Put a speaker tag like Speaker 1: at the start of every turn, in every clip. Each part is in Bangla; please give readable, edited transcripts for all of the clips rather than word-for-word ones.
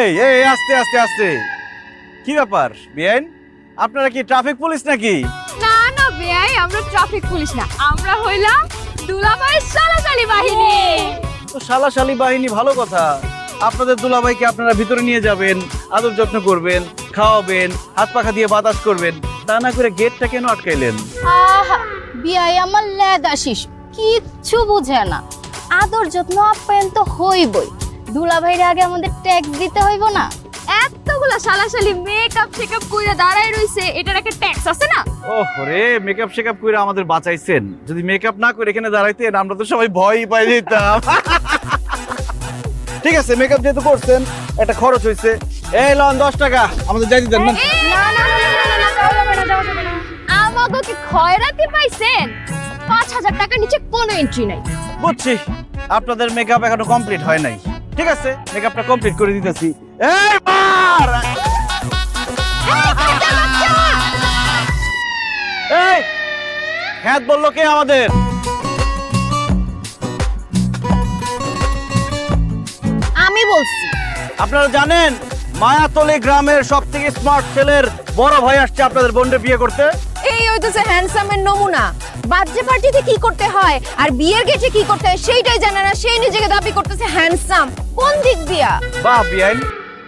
Speaker 1: এই এই আস্তে আস্তে আস্তে, কি ব্যাপার বিয়ান, আপনারা কি ট্রাফিক পুলিশ নাকি?
Speaker 2: না না বেয়াই, আমরা ট্রাফিক পুলিশ না, আমরা হইলাম দুলাভাইয়ের সালাসালি বাহিনী।
Speaker 1: তো শালাশালি বাহিনী, ভালো কথা। আপনাদের দুলাভাইকে আপনারা ভিতরে নিয়ে যাবেন, আদর যত্ন করবেন, খাওয়াবেন, হাত পাখা দিয়ে বাতাস করবেন, তা না করে গেটটা কেন আটকাইলেন?
Speaker 3: আহা বিয়াই আমার লেদা শিশু, কিচ্ছু বুঝে না। আদর যত্ন আপ্যায়ন তো হইবই, দুলাভাইরে আগে আমাদের ট্যাক্স দিতে হইব না?
Speaker 2: এতগুলা সালাসালি মেকআপ শেকআপ কইরা দাঁড়ায় রইছে, এটার একটা ট্যাক্স আছে না?
Speaker 1: ওরে মেকআপ শেকআপ করে আমাদের বাঁচাইছেন, যদি মেকআপ না করে এখানে দাঁড়াইতেন আমরা তো সবাই ভয়ই পাই যেতাম। ঠিক আছে, মেকআপ যেহেতু করছেন একটা খরচ হয়েছে, এই লন 10 টাকা আমাদের যাই দিতেন না।
Speaker 2: না না না না না না, যাওয়া যাবে না, যাওয়া যাবে না। আমাগো কি খয়রাতি পাইছেন? 5000 টাকা নিচে কোনো এন্ট্রি নাই।
Speaker 1: বুঝছি, আপনাদের মেকআপ এখনো কমপ্লিট হয় নাই। ঠিক আছে, মেকআপটা কমপ্লিট করে দিতেছি। এই মার, এই হ্যাঁ বললো কে আমাদের?
Speaker 3: আমি বলছি।
Speaker 1: আপনারা জানেন মায়াতলী গ্রামের সবথেকে স্মার্ট ছেলের বড় ভাই আসছে আপনাদের বোনকে বিয়ে করতে।
Speaker 2: এই হইতেছে হ্যান্ডসামের নমুনা। বার্থডে পার্টিতে কি করতে হয় আর বিয়ের গেটে কি করতে হয় সেইটাই জানে না, সেই নিজেকে দাবি করতেছে হ্যান্ডসাম। কোন দিক দিয়া?
Speaker 1: বাহ বিয়াইন,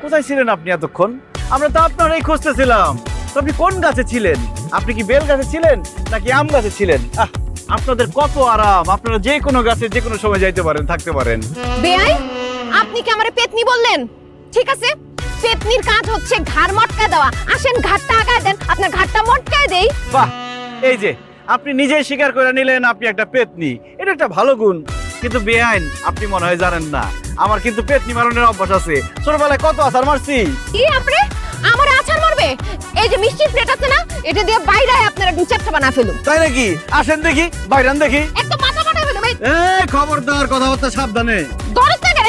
Speaker 1: কোথায় ছিলেন আপনি এতক্ষণ? আমরা তো আপনারই খুঁজতেছিলাম। তো আপনি কোন গাছে ছিলেন? আপনি কি বেল গাছে ছিলেন নাকি আম গাছে ছিলেন? আপনাদের কত আরাম, আপনারা যে কোনো গাছে যে কোনো সময় যাইতে পারেন, থাকতে পারেন।
Speaker 2: বেয়াই, আপনি কি আমারে পেতনি বললেন? ঠিক আছে, পেতনির কাজ হচ্ছে ঘাড় মটকা দেওয়া। আসেন ঘাড়টা আগায় দেন, আপনার ঘাড়টা মটকায় দেই।
Speaker 1: বাহ, এই যে আপনি নিজেই স্বীকার করে নিলেন আপনি একটা পেতনি, এটা একটা ভালো গুণ। কিন্তু বেআইন, আপনি মনে হয় জানেন না আমার কিন্তু পেতনি মারনের অভ্যাস আছে। ছোটবেলায় কত আছার মারছি।
Speaker 2: কি আপনি আমারে আছাড় মারবে? এই যে মিষ্টির প্লেট আছে না, এটা দিয়ে বাইরে আপনারা একদম চ্যাপটা বানা ফেলুন।
Speaker 1: তাই নাকি? আসেন দেখি, বাইরান দেখি।
Speaker 2: একদম মাথা ফাটা ফেলুন।
Speaker 1: এই খবরদার, কথাবার্তা সাবধানে।
Speaker 2: দরদ না কেন?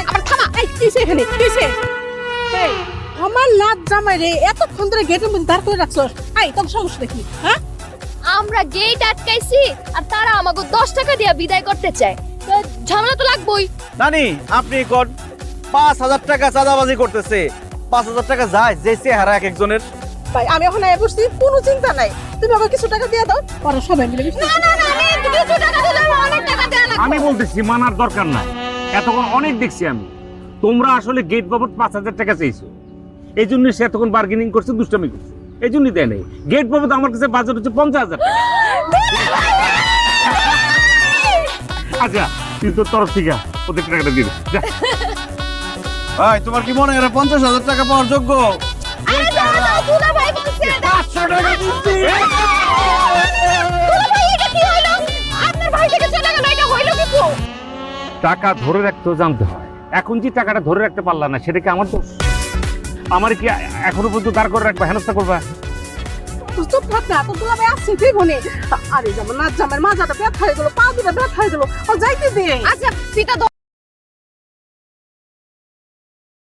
Speaker 2: আবার থামা। এই কিসে এখানে কিসে?
Speaker 4: এই আমার লাট জামাই রে এতক্ষণ ধরে গেটের মধ্যে দাঁড় করে রাখছস। এই তোর সমস্যা কি? হ্যাঁ,
Speaker 2: আমরা গেট আটকাইছি আর তারা আমাকে 10 টাকা দিয়ে বিদায় করতে চায়। তো ঝামেলা তো লাগবেই।
Speaker 1: নানি, আপনি কোন 5000 টাকা চাঁদাবাজি করতেছে? 5000 টাকা যায় যে চেহারা এক একজনের।
Speaker 4: ভাই আমি এখন আয় বসছি, কোনো চিন্তা নাই। তুমি আমাকে কিছু টাকা দিয়ে দাও, পরে সবাই মিলে মিশে।
Speaker 2: না না না, আমি কিছু টাকা দিলে অনেক টাকা দেয়া লাগবে।
Speaker 5: আমি বলতেছি মানার দরকার নাই, এতক্ষণ অনেক দেখছি আমি। তোমরা আসলে গেট বাবদ 5000 টাকা চাইছো, এই জন্য সে এতক্ষণ বার্গেনিং করছে, দুষ্টামি করছে, এই জন্যই দেয় নাই। গেট বাবদ আমার কাছে বাজেট হচ্ছে 50,000 টাকা। আচ্ছা তুই তোর তরফ থেকে ওদের টাকাটা দিয়ে দে।
Speaker 1: ভাই তোমার কি মনে হয় 50,000 টাকা পাওয়ার যোগ্য?
Speaker 2: আরে দাও দাও, দুলা ভাই বলছে।
Speaker 1: 500 টাকা দিচ্ছি।
Speaker 2: দুলা ভাই, এটা কি হইলো? আপনার ভাই থেকে চলে গেল, এটা হইলো কি তো?
Speaker 5: টাকা ধরে রাখতেও জানতে হয়। এখন যে টাকাটা ধরে রাখতে পারলা না সেটা কি আমার দোষ? আমার কি এখনো পর্যন্ত দাঁড় করে রাখবা, হেনস্থা করবা?
Speaker 4: তুই চুপ থাক না, তোর দুলা ভাই আসছে তুই বনে। আরে যেমন লাট জামাইয়ের মাজাটা ব্যথা হয়ে গেল, পা দুটো ব্যথা হয়ে গেল, ও যাইতে দে।
Speaker 2: আচ্ছা পিতা